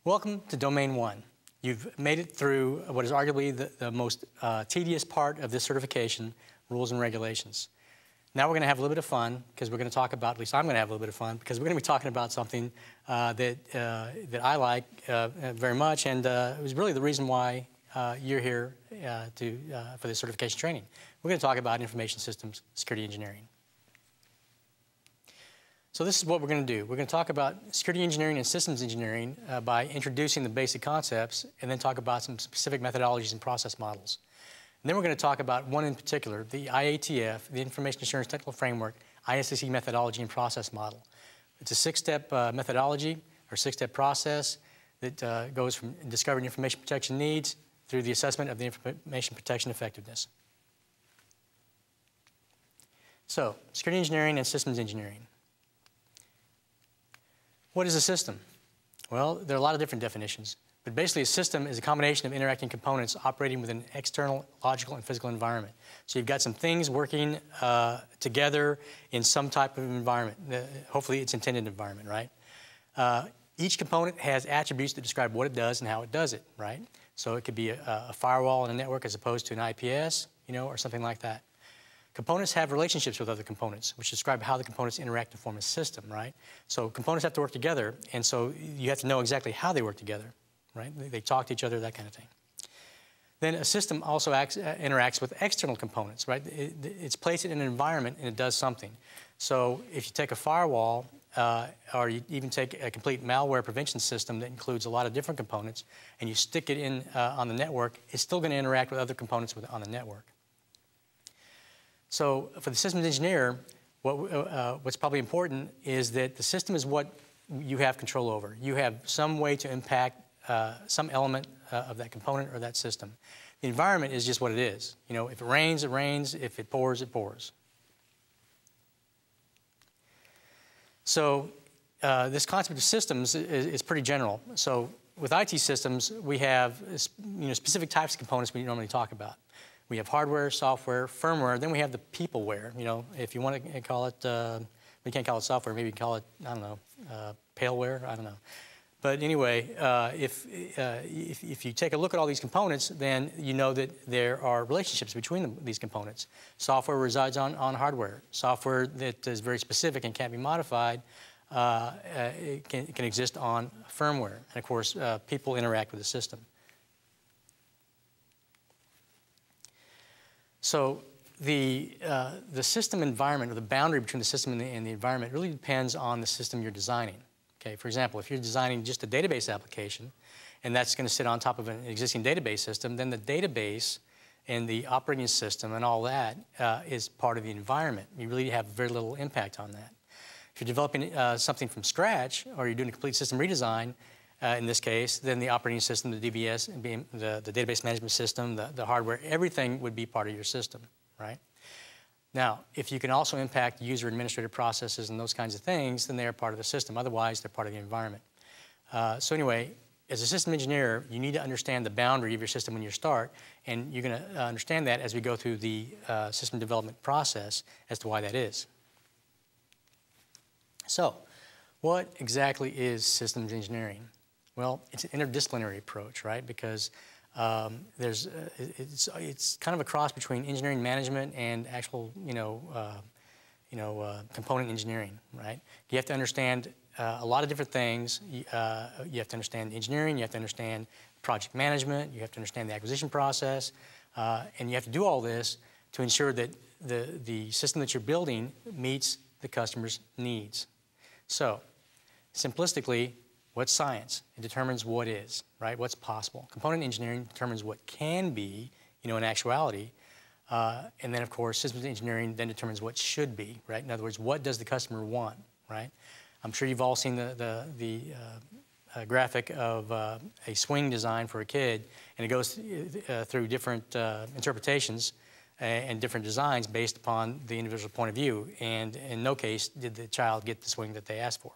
Welcome to Domain 1. You've made it through what is arguably the most tedious part of this certification, rules and regulations. Now we're going to have a little bit of fun because we're going to talk about, at least I'm going to have a little bit of fun, because we're going to be talking about something that I like very much, and it was really the reason why you're here for this certification training. We're going to talk about information systems security engineering. So this is what we're going to do. We're going to talk about security engineering and systems engineering by introducing the basic concepts and then talk about some specific methodologies and process models. And then we're going to talk about one in particular, the IATF, the Information Assurance Technical Framework, ISSE methodology and process model. It's a six-step methodology or six-step process that goes from discovering information protection needs through the assessment of the information protection effectiveness. So, security engineering and systems engineering. What is a system? Well, there are a lot of different definitions, but basically a system is a combination of interacting components operating within an external, logical, and physical environment. So you've got some things working together in some type of environment. Hopefully it's intended environment, right? Each component has attributes that describe what it does and how it does it, right? So it could be a firewall in a network as opposed to an IPS, or something like that. Components have relationships with other components, which describe how the components interact to form a system, right? So components have to work together, and so you have to know exactly how they work together, right? They talk to each other, that kind of thing. Then a system also interacts with external components, right? It's placed in an environment and it does something. So if you take a firewall, or you even take a complete malware prevention system that includes a lot of different components, and you stick it in on the network, it's still going to interact with other components on the network. So for the systems engineer, what's probably important is that the system is what you have control over. You have some way to impact some element of that component or that system. The environment is just what it is. If it rains, it rains. If it pours, it pours. So this concept of systems is pretty general. So with IT systems, we have specific types of components we normally talk about. We have hardware, software, firmware, then we have the peopleware. If you want to call it, we can't call it software, maybe call it, I don't know, paleware, I don't know. But anyway, if you take a look at all these components, then you know that there are relationships between these components. Software resides on hardware. Software that is very specific and can't be modified it can exist on firmware. And of course, people interact with the system. So the system environment, or the boundary between the system and the environment, really depends on the system you're designing. Okay, for example, if you're designing just a database application, and that's going to sit on top of an existing database system, then the database and the operating system and all that is part of the environment. You really have very little impact on that. If you're developing something from scratch, or you're doing a complete system redesign, in this case, then the operating system, the DBS, the database management system, the hardware, everything would be part of your system, right? Now, if you can also impact user administrative processes and those kinds of things, then they are part of the system. Otherwise, they're part of the environment. So anyway, as a system engineer, you need to understand the boundary of your system when you start, and you're going to understand that as we go through the system development process as to why that is. So, what exactly is systems engineering? Well, it's an interdisciplinary approach, right? Because it's kind of a cross between engineering management and actual, component engineering, right? You have to understand a lot of different things. You have to understand engineering. You have to understand project management. You have to understand the acquisition process, and you have to do all this to ensure that the system that you're building meets the customer's needs. So, simplistically, what's science? It determines what is, right? What's possible. Component engineering determines what can be, in actuality. And then, of course, systems engineering then determines what should be, right? In other words, what does the customer want, right? I'm sure you've all seen the graphic of a swing design for a kid, and it goes through different interpretations and different designs based upon the individual point of view. And in no case did the child get the swing that they asked for.